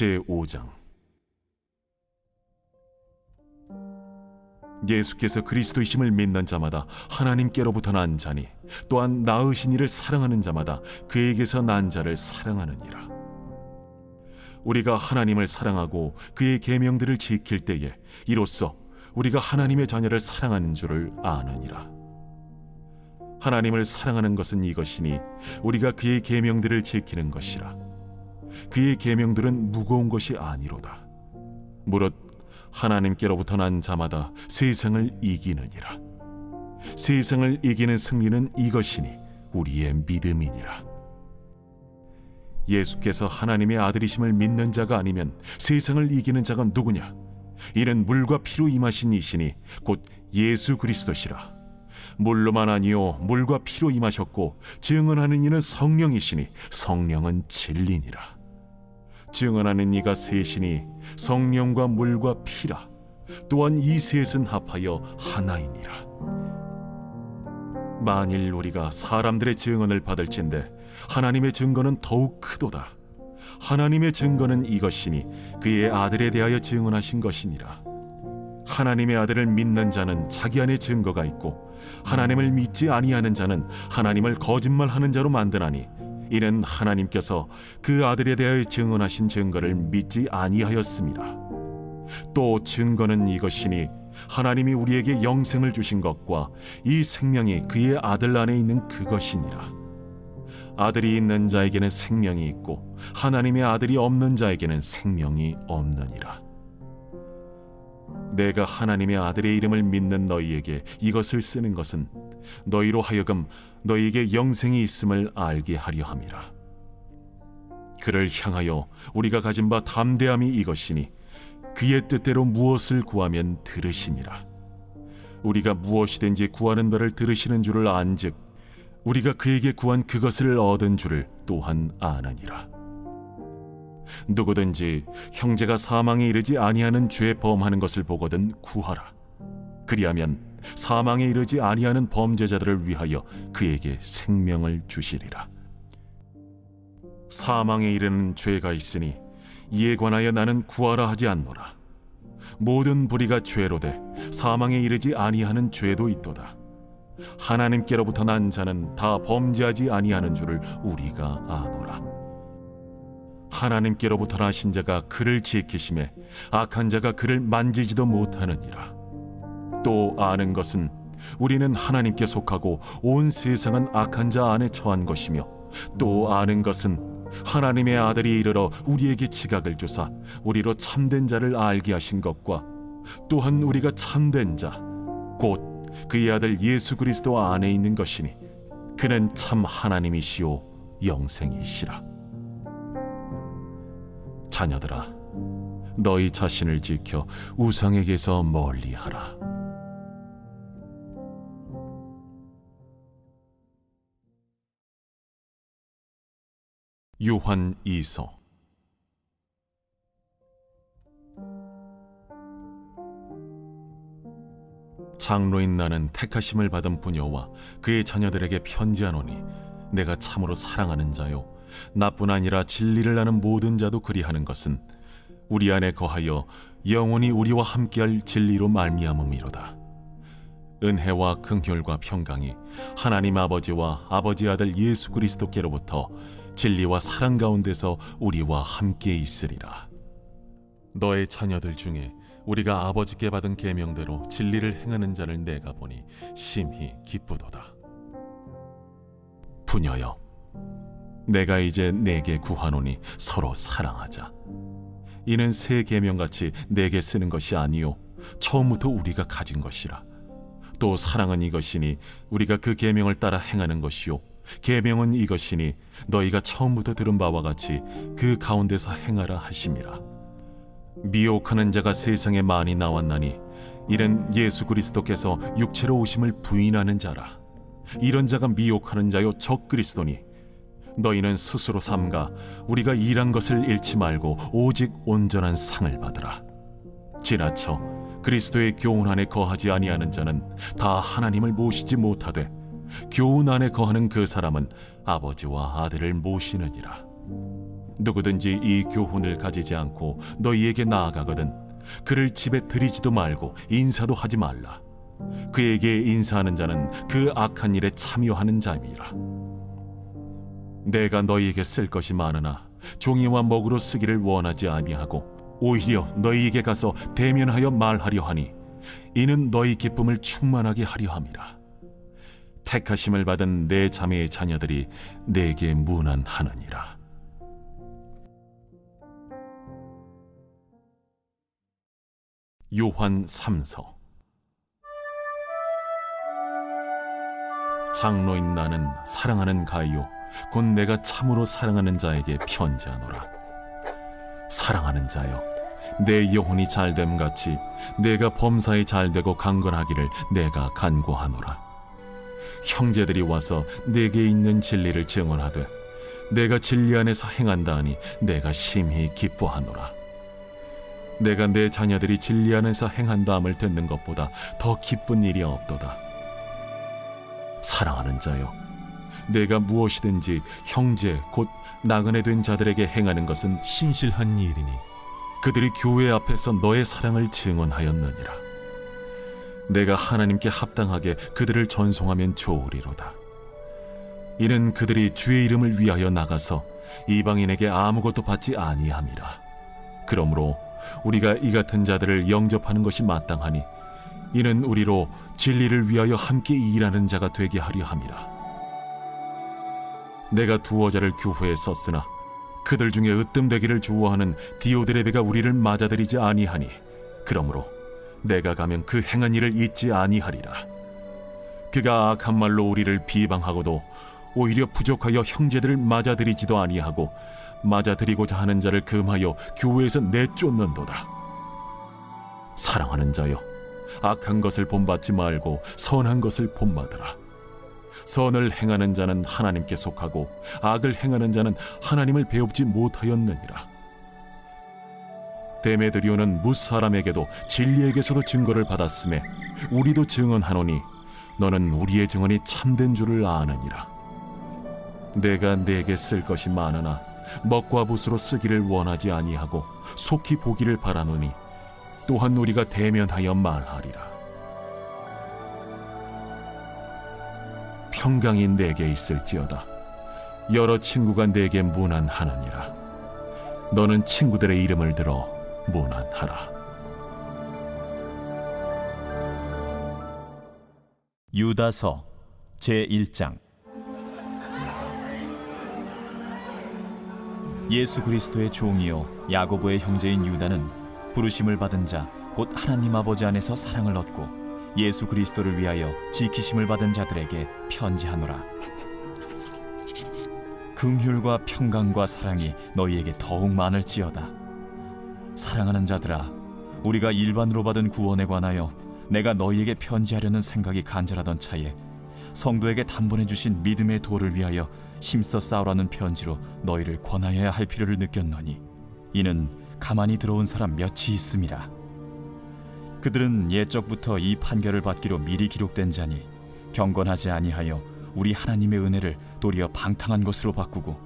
제5장. 예수께서 그리스도이심을 믿는 자마다 하나님께로부터 난 자니 또한 낳으신 이를 사랑하는 자마다 그에게서 난 자를 사랑하느니라. 우리가 하나님을 사랑하고 그의 계명들을 지킬 때에 이로써 우리가 하나님의 자녀를 사랑하는 줄을 아느니라. 하나님을 사랑하는 것은 이것이니 우리가 그의 계명들을 지키는 것이라. 그의 계명들은 무거운 것이 아니로다. 무릇 하나님께로부터 난 자마다 세상을 이기느니라. 세상을 이기는 승리는 이것이니 우리의 믿음이니라. 예수께서 하나님의 아들이심을 믿는 자가 아니면 세상을 이기는 자가 누구냐? 이는 물과 피로 임하신 이시니 곧 예수 그리스도시라. 물로만 아니요 물과 피로 임하셨고 증언하는 이는 성령이시니 성령은 진리니라. 증언하는 이가 셋이니 성령과 물과 피라. 또한 이 셋은 합하여 하나이니라. 만일 우리가 사람들의 증언을 받을진대 하나님의 증거는 더욱 크도다. 하나님의 증거는 이것이니 그의 아들에 대하여 증언하신 것이니라. 하나님의 아들을 믿는 자는 자기 안에 증거가 있고 하나님을 믿지 아니하는 자는 하나님을 거짓말하는 자로 만드나니 이는 하나님께서 그 아들에 대하여 증언하신 증거를 믿지 아니하였습니다. 또 증거는 이것이니 하나님이 우리에게 영생을 주신 것과 이 생명이 그의 아들 안에 있는 그것이니라. 아들이 있는 자에게는 생명이 있고 하나님의 아들이 없는 자에게는 생명이 없느니라. 내가 하나님의 아들의 이름을 믿는 너희에게 이것을 쓰는 것은 너희로 하여금 너희에게 영생이 있음을 알게 하려 함이라. 그를 향하여 우리가 가진 바 담대함이 이것이니 그의 뜻대로 무엇을 구하면 들으심이라. 우리가 무엇이든지 구하는 바를 들으시는 줄을 안즉 우리가 그에게 구한 그것을 얻은 줄을 또한 아느니라. 누구든지 형제가 사망에 이르지 아니하는 죄 범하는 것을 보거든 구하라. 그리하면 사망에 이르지 아니하는 범죄자들을 위하여 그에게 생명을 주시리라. 사망에 이르는 죄가 있으니 이에 관하여 나는 구하라 하지 않노라. 모든 불의가 죄로되 사망에 이르지 아니하는 죄도 있도다. 하나님께로부터 난 자는 다 범죄하지 아니하는 줄을 우리가 아노라. 하나님께로부터 나신 자가 그를 지키심에 악한 자가 그를 만지지도 못하느니라. 또 아는 것은 우리는 하나님께 속하고 온 세상은 악한 자 안에 처한 것이며 또 아는 것은 하나님의 아들이 이르러 우리에게 지각을 주사 우리로 참된 자를 알게 하신 것과 또한 우리가 참된 자 곧 그의 아들 예수 그리스도 안에 있는 것이니 그는 참 하나님이시오 영생이시라. 자녀들아, 너희 자신을 지켜 우상에게서 멀리하라. 요한 2서. 장로인 나는 택하심을 받은 부녀와 그의 자녀들에게 편지하노니 내가 참으로 사랑하는 자요 나뿐 아니라 진리를 아는 모든 자도 그리하는 것은 우리 안에 거하여 영원히 우리와 함께할 진리로 말미암음이로다. 은혜와 긍휼과 평강이 하나님 아버지와 아버지 아들 예수 그리스도께로부터 진리와 사랑 가운데서 우리와 함께 있으리라. 너의 자녀들 중에 우리가 아버지께 받은 계명대로 진리를 행하는 자를 내가 보니 심히 기쁘도다. 부녀여, 내가 이제 내게 구하노니 서로 사랑하자. 이는 새 계명같이 내게 쓰는 것이 아니요 처음부터 우리가 가진 것이라. 또 사랑은 이것이니 우리가 그 계명을 따라 행하는 것이요 계명은 이것이니 너희가 처음부터 들은 바와 같이 그 가운데서 행하라 하심이라. 미혹하는 자가 세상에 많이 나왔나니 이는 예수 그리스도께서 육체로 오심을 부인하는 자라. 이런 자가 미혹하는 자요 적 그리스도니 너희는 스스로 삼가 우리가 일한 것을 잃지 말고 오직 온전한 상을 받으라. 지나쳐 그리스도의 교훈 안에 거하지 아니하는 자는 다 하나님을 모시지 못하되 교훈 안에 거하는 그 사람은 아버지와 아들을 모시느니라. 누구든지 이 교훈을 가지지 않고 너희에게 나아가거든 그를 집에 들이지도 말고 인사도 하지 말라. 그에게 인사하는 자는 그 악한 일에 참여하는 자임이라. 내가 너희에게 쓸 것이 많으나 종이와 먹으로 쓰기를 원하지 아니하고 오히려 너희에게 가서 대면하여 말하려 하니 이는 너희 기쁨을 충만하게 하려 함이라. 택하심을 받은 내 자매의 자녀들이 내게 문안하느니라. 요한 3서. 장로인 나는 사랑하는 가이오 곧 내가 참으로 사랑하는 자에게 편지하노라. 사랑하는 자여, 내 영혼이 잘됨 같이 내가 범사에 잘되고 강건하기를 내가 간구하노라. 형제들이 와서 내게 있는 진리를 증언하되 내가 진리 안에서 행한다 하니 내가 심히 기뻐하노라. 내가 내 자녀들이 진리 안에서 행한다함을 듣는 것보다 더 기쁜 일이 없도다. 사랑하는 자여, 내가 무엇이든지 형제 곧 나그네 된 자들에게 행하는 것은 신실한 일이니 그들이 교회 앞에서 너의 사랑을 증언하였느니라. 내가 하나님께 합당하게 그들을 전송하면 좋으리로다. 이는 그들이 주의 이름을 위하여 나가서 이방인에게 아무것도 받지 아니함이라. 그러므로 우리가 이 같은 자들을 영접하는 것이 마땅하니 이는 우리로 진리를 위하여 함께 일하는 자가 되게 하려 함이라. 내가 두어 자를 교회에 썼으나 그들 중에 으뜸되기를 좋아하는 디오드레베가 우리를 맞아들이지 아니하니 그러므로 내가 가면 그 행한 일을 잊지 아니하리라. 그가 악한 말로 우리를 비방하고도 오히려 부족하여 형제들을 맞아들이지도 아니하고 맞아들이고자 하는 자를 금하여 교회에서 내쫓는도다. 사랑하는 자여, 악한 것을 본받지 말고 선한 것을 본받으라. 선을 행하는 자는 하나님께 속하고 악을 행하는 자는 하나님을 배웁지 못하였느니라. 데메드리오는 무사람에게도 진리에게서도 증거를 받았음에 우리도 증언하노니 너는 우리의 증언이 참된 줄을 아느니라. 내가 네게 쓸 것이 많으나 먹과 붓으로 쓰기를 원하지 아니하고 속히 보기를 바라노니 또한 우리가 대면하여 말하리라. 평강이 내게 있을지어다. 여러 친구가 내게 문안하느니라. 너는 친구들의 이름을 들어 문안하라. 유다서 제1장. 예수 그리스도의 종이요 야고보의 형제인 유다는 부르심을 받은 자 곧 하나님 아버지 안에서 사랑을 얻고 예수 그리스도를 위하여 지키심을 받은 자들에게 편지하노라. 긍휼과 평강과 사랑이 너희에게 더욱 많을지어다. 사랑하는 자들아, 우리가 일반으로 받은 구원에 관하여 내가 너희에게 편지하려는 생각이 간절하던 차에 성도에게 단번에 주신 믿음의 도를 위하여 힘써 싸우라는 편지로 너희를 권하여야 할 필요를 느꼈노니 이는 가만히 들어온 사람 몇이 있음이라. 그들은 옛적부터 이 판결을 받기로 미리 기록된 자니 경건하지 아니하여 우리 하나님의 은혜를 도리어 방탕한 것으로 바꾸고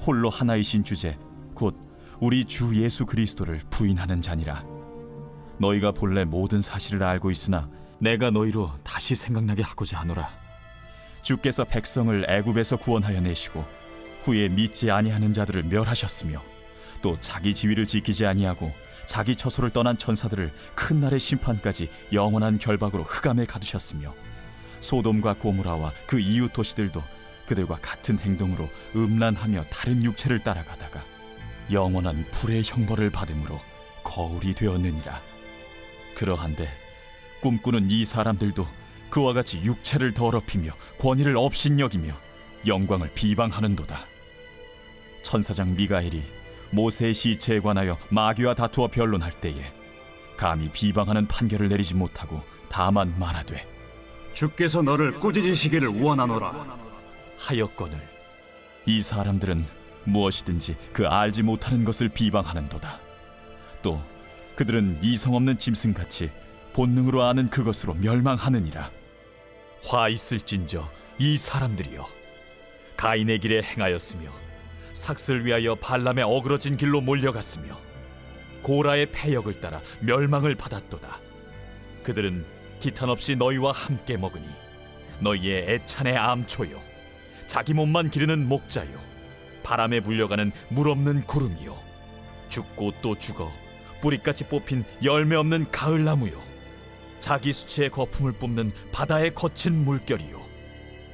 홀로 하나이신 주제 곧 우리 주 예수 그리스도를 부인하는 자니라. 너희가 본래 모든 사실을 알고 있으나 내가 너희로 다시 생각나게 하고자 하노라. 주께서 백성을 애굽에서 구원하여 내시고 후에 믿지 아니하는 자들을 멸하셨으며 또 자기 지위를 지키지 아니하고 자기 처소를 떠난 천사들을 큰 날의 심판까지 영원한 결박으로 흑암에 가두셨으며 소돔과 고모라와 그 이웃 도시들도 그들과 같은 행동으로 음란하며 다른 육체를 따라가다가 영원한 불의 형벌을 받음으로 거울이 되었느니라. 그러한데 꿈꾸는 이 사람들도 그와 같이 육체를 더럽히며 권위를 업신여기며 영광을 비방하는도다. 천사장 미가엘이 모세의 시체에 관하여 마귀와 다투어 변론할 때에 감히 비방하는 판결을 내리지 못하고 다만 말하되 주께서 너를 꾸짖으시기를 원하노라 하였거늘 이 사람들은 무엇이든지 그 알지 못하는 것을 비방하는도다. 또 그들은 이성 없는 짐승같이 본능으로 아는 그것으로 멸망하느니라. 화 있을진저 이 사람들이여, 가인의 길에 행하였으며 삭슬 위하여 발람의 어그러진 길로 몰려갔으며 고라의 패역을 따라 멸망을 받았도다. 그들은 기탄 없이 너희와 함께 먹으니 너희의 애찬의 암초요 자기 몸만 기르는 목자요 바람에 불려가는 물 없는 구름이요 죽고 또 죽어 뿌리같이 뽑힌 열매 없는 가을나무요 자기 수치의 거품을 뿜는 바다의 거친 물결이요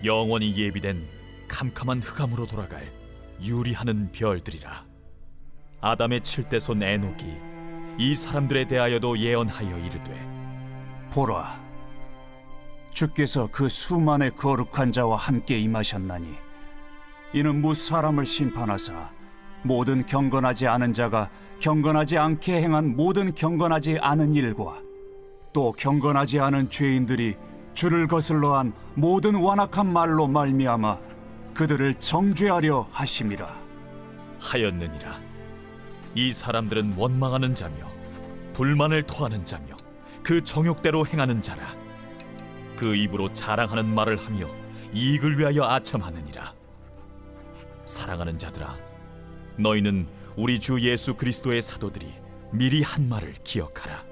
영원히 예비된 캄캄한 흑암으로 돌아갈 유리하는 별들이라. 아담의 7대손 에녹이 이 사람들에 대하여도 예언하여 이르되 보라, 주께서 그 수만의 거룩한 자와 함께 임하셨나니 이는 무사람을 심판하사 모든 경건하지 않은 자가 경건하지 않게 행한 모든 경건하지 않은 일과 또 경건하지 않은 죄인들이 주를 거슬러 한 모든 완악한 말로 말미암아 그들을 정죄하려 하심이라 하였느니라. 이 사람들은 원망하는 자며 불만을 토하는 자며 그 정욕대로 행하는 자라. 그 입으로 자랑하는 말을 하며 이익을 위하여 아첨하느니라. 사랑하는 자들아, 너희는 우리 주 예수 그리스도의 사도들이 미리 한 말을 기억하라.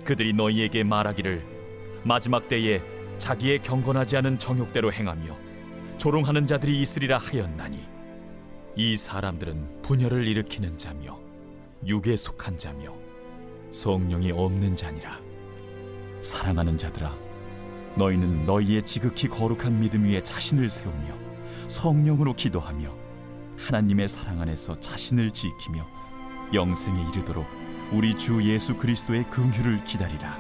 그들이 너희에게 말하기를 마지막 때에 자기의 경건하지 않은 정욕대로 행하며 조롱하는 자들이 있으리라 하였나니 이 사람들은 분열을 일으키는 자며 육에 속한 자며 성령이 없는 자니라. 사랑하는 자들아, 너희는 너희의 지극히 거룩한 믿음 위에 자신을 세우며 성령으로 기도하며 하나님의 사랑 안에서 자신을 지키며 영생에 이르도록 우리 주 예수 그리스도의 긍휼을 기다리라.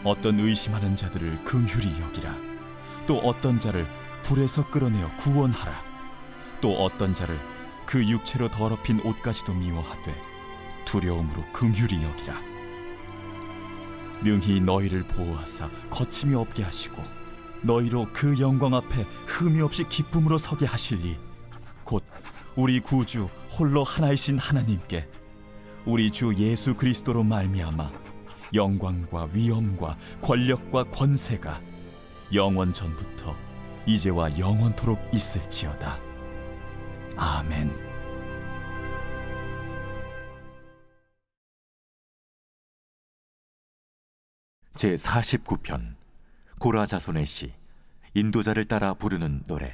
어떤 의심하는 자들을 긍휼히 여기라. 또 어떤 자를 불에서 끌어내어 구원하라. 또 어떤 자를 그 육체로 더럽힌 옷까지도 미워하되 두려움으로 긍휼히 여기라. 능히 너희를 보호하사 거침이 없게 하시고 너희로 그 영광 앞에 흠이 없이 기쁨으로 서게 하실리 곧 우리 구주 홀로 하나이신 하나님께 우리 주 예수 그리스도로 말미암아 영광과 위엄과 권력과 권세가 영원 전부터 이제와 영원토록 있을지어다. 아멘. 제49편 고라 자손의 시 인도자를 따라 부르는 노래.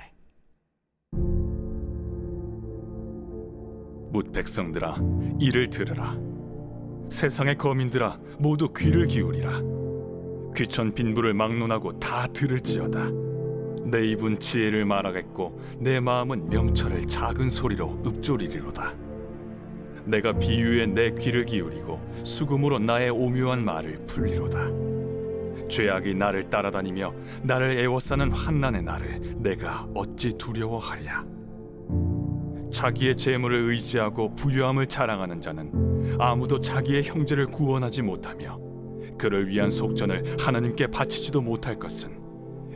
뭇 백성들아, 이를 들으라. 세상의 거민들아, 모두 귀를 기울이라. 귀천 빈부를 막론하고 다 들을지어다. 내 입은 지혜를 말하겠고 내 마음은 명철을 작은 소리로 읊조리리로다. 내가 비유에 내 귀를 기울이고 수금으로 나의 오묘한 말을 풀리로다. 죄악이 나를 따라다니며 나를 애워싸는 환난의 날을 내가 어찌 두려워하랴. 자기의 재물을 의지하고 부유함을 자랑하는 자는 아무도 자기의 형제를 구원하지 못하며 그를 위한 속전을 하나님께 바치지도 못할 것은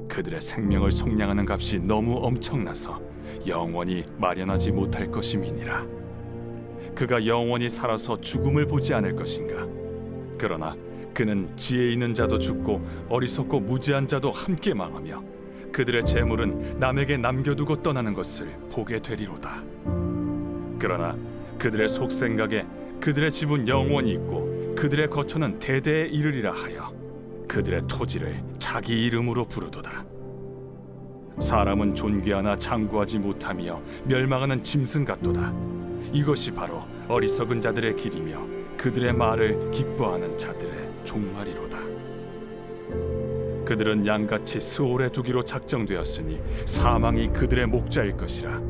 그들의 생명을 속량하는 값이 너무 엄청나서 영원히 마련하지 못할 것임이니라. 그가 영원히 살아서 죽음을 보지 않을 것인가. 그러나 그는 지혜 있는 자도 죽고 어리석고 무지한 자도 함께 망하며 그들의 재물은 남에게 남겨두고 떠나는 것을 보게 되리로다. 그러나 그들의 속생각에 그들의 집은 영원히 있고 그들의 거처는 대대에 이르리라 하여 그들의 토지를 자기 이름으로 부르도다. 사람은 존귀하나 장구하지 못하며 멸망하는 짐승 같도다. 이것이 바로 어리석은 자들의 길이며 그들의 말을 기뻐하는 자들의 종말이로다. 그들은 양같이 스올에 두기로 작정되었으니 사망이 그들의 목자일 것이라.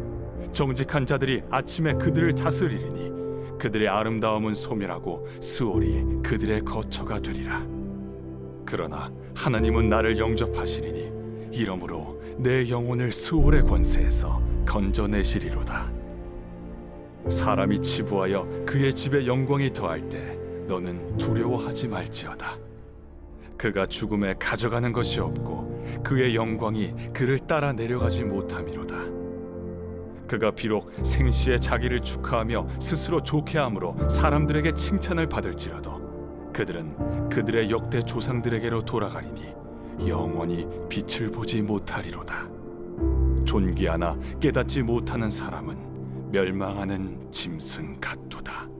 정직한 자들이 아침에 그들을 다스리리니 그들의 아름다움은 소멸하고 스올이 그들의 거처가 되리라. 그러나 하나님은 나를 영접하시리니 이러므로 내 영혼을 스올의 권세에서 건져내시리로다. 사람이 치부하여 그의 집에 영광이 더할 때 너는 두려워하지 말지어다. 그가 죽음에 가져가는 것이 없고 그의 영광이 그를 따라 내려가지 못함이로다. 그가 비록 생시에 자기를 축하하며 스스로 좋게함으로 사람들에게 칭찬을 받을지라도 그들은 그들의 역대 조상들에게로 돌아가리니 영원히 빛을 보지 못하리로다. 존귀하나 깨닫지 못하는 사람은 멸망하는 짐승 같도다.